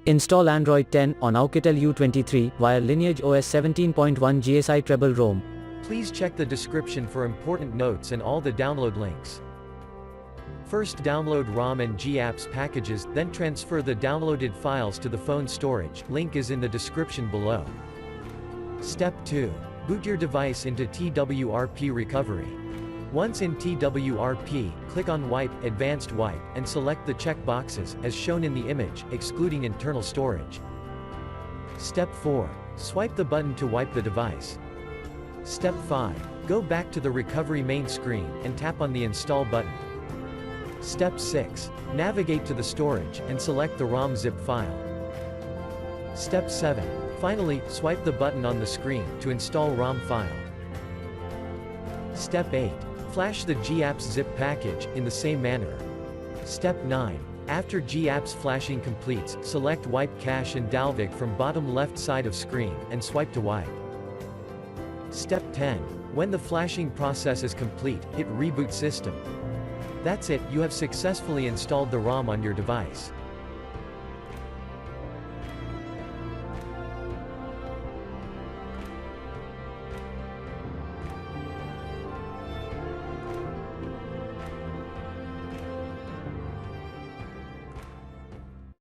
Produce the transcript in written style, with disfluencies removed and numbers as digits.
Install Android 10 on Oukitel U23 via LineageOS 17.1 GSI Treble ROM. Please check the description for important notes and all the download links. First download ROM and GApps packages, then transfer the downloaded files to the phone storage, link is in the description below. Step 2. Boot your device into TWRP recovery. Once in TWRP, click on Wipe, Advanced Wipe, and select the check boxes, as shown in the image, excluding internal storage. Step 4. Swipe the button to wipe the device. Step 5. Go back to the recovery main screen, and tap on the Install button. Step 6. Navigate to the storage, and select the ROM zip file. Step 7. Finally, swipe the button on the screen, to install ROM file. Step 8. Flash the GApps zip package, in the same manner. Step 9. After GApps flashing completes, select Wipe Cache and Dalvik from bottom left side of screen, and swipe to wipe. Step 10. When the flashing process is complete, hit Reboot System. That's it, you have successfully installed the ROM on your device.